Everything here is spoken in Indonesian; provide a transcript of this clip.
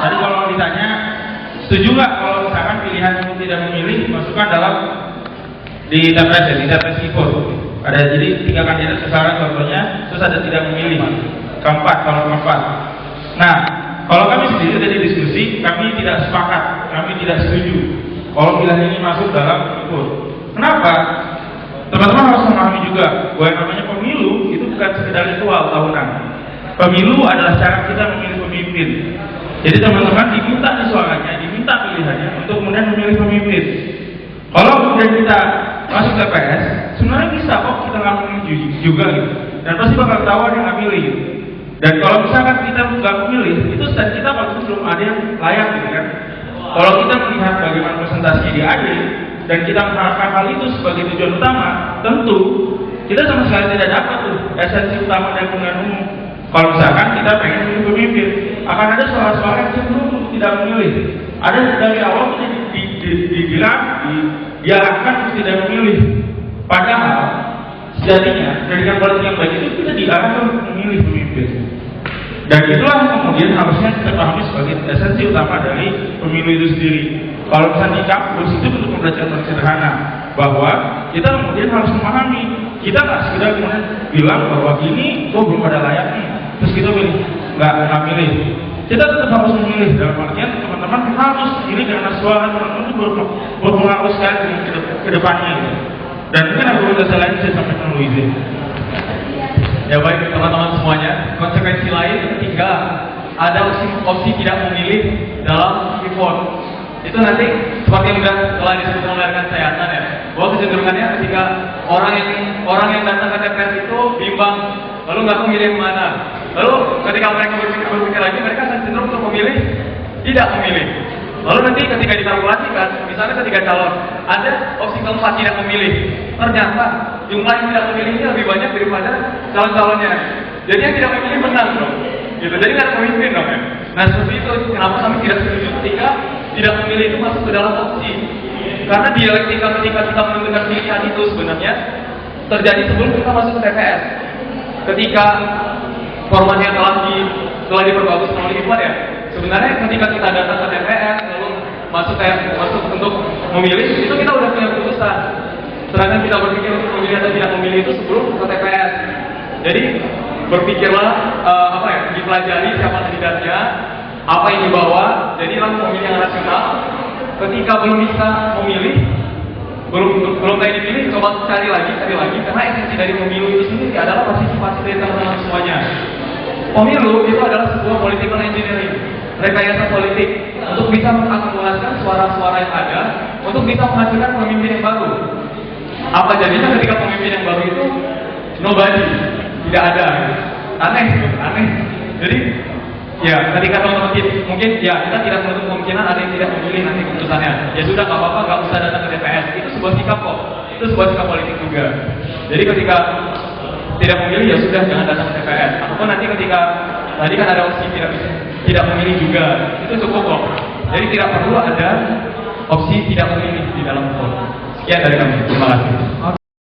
Tadi kalau ditanya, setuju nggak kalau misalkan pilihan untuk tidak memilih masukkan dalam di TPS ya, di TPS sipol. Ada jadi 3 kandidat sekarang contohnya, terus ada tidak memilih. Keempat. Nah, kalau kami sendiri dari diskusi, kami tidak sepakat, kami tidak setuju kalau pilihan ini masuk dalam sipol. Kenapa? Teman-teman harus memahami juga bahwa yang namanya pemilu itu bukan sekedar ritual tahunan. Pemilu adalah cara kita memilih pemimpin. Jadi teman-teman diminta suaranya, diminta pilihannya untuk kemudian memilih pemimpin. Kalau kemudian kita masuk TPS, sebenarnya bisa kok kita nggak memilih juga gitu. Dan pasti bakal ketahuan yang nggak milih gitu. Dan kalau misalkan kita nggak memilih, itu stand kita pasti belum ada yang layak gitu kan. Kalau kita melihat bagaimana presentasinya di AD dan kita mengharapkan hal itu sebagai tujuan utama, tentu kita sama sekali tidak dapat tuh esensi utama dari pemilihan umum. Kalau misalkan kita pengen memilih pemimpin, akan ada suara-suara yang cenderung untuk tidak memilih. Ada dari awal kita diarahkan untuk tidak memilih. Padahal sejatinya pendidikan politik yang baik itu kita diarahkan untuk memilih pemimpin. Dan itulah kemudian harusnya kita pahami sebagai esensi utama dari pemilu itu sendiri. Kalau misalnya di kampus itu bentuk pembelajaran sederhana bahwa kita kemudian harus memahami, kita nggak sekedar kemudian bilang bahwa ini kok belum ada layaknya, terus kita pilih nggak milih. Kita tetap harus memilih dalam artian teman-teman harus memilih karena suara teman-teman itu berpengaruh sekali ke depannya. Gitu. Dan mungkin argumentasi lain saya sampaikan dulu izin. Ya baik teman-teman semuanya, konsekuensi lain ketika ada opsi tidak memilih dalam report itu nanti seperti yang telah disebutkan oleh rekan saya Hasan ya, bahwa kecenderungannya ketika orang yang datang ke TPS itu bimbang, lalu nggak memilih yang mana, lalu ketika mereka berpikir lagi mereka akan cenderung untuk memilih tidak memilih. Lalu nanti ketika dikalkulasikan, misalnya ketika calon ada opsi keempat tidak memilih, ternyata jumlah yang tidak memilihnya lebih banyak daripada calon-calonnya. Jadi yang tidak memilih menang dong. Gitu. Jadi nggak ada pemimpin dong ya. Nah seperti itu kenapa kami tidak setuju ketika tidak memilih itu masuk ke dalam opsi. Karena dialektika ketika kita menentukan pilihan itu sebenarnya terjadi sebelum kita masuk ke TPS. Ketika formatnya telah diperbagus oleh Ikhwan ya. Sebenarnya ketika kita datang ke TPS lalu masuk untuk memilih itu kita udah punya keputusan. Sedangkan kita berpikir untuk memilih atau tidak memilih itu sebelum ke TPS. Jadi berpikirlah dipelajari siapa kandidatnya, apa yang dibawa. Jadi langsung memilih yang rasional. Ketika belum bisa memilih, belum kayak dipilih, coba cari lagi karena esensi dari pemilu itu sendiri adalah partisipasi dari teman-teman semuanya. Pemilu itu adalah sebuah political engineering, rekayasa politik untuk bisa mengakumulasikan suara-suara yang ada untuk bisa menghasilkan pemimpin yang baru. Apa jadinya ketika pemimpin yang baru itu nobody, tidak ada, aneh. Jadi ya ketika teman-teman mungkin ya kita tidak menutup kemungkinan ada yang tidak memilih nanti keputusannya. Ya sudah nggak apa-apa, nggak usah datang ke TPS. Itu sebuah sikap kok, itu sebuah sikap politik juga. Jadi ketika tidak memilih ya sudah jangan datang ke TPS. Ataupun nanti ketika tadi kan ada opsi tidak memilih juga, itu cukup kok. Jadi tidak perlu ada opsi tidak memilih di dalam vote. Sekian dari kami, terima kasih.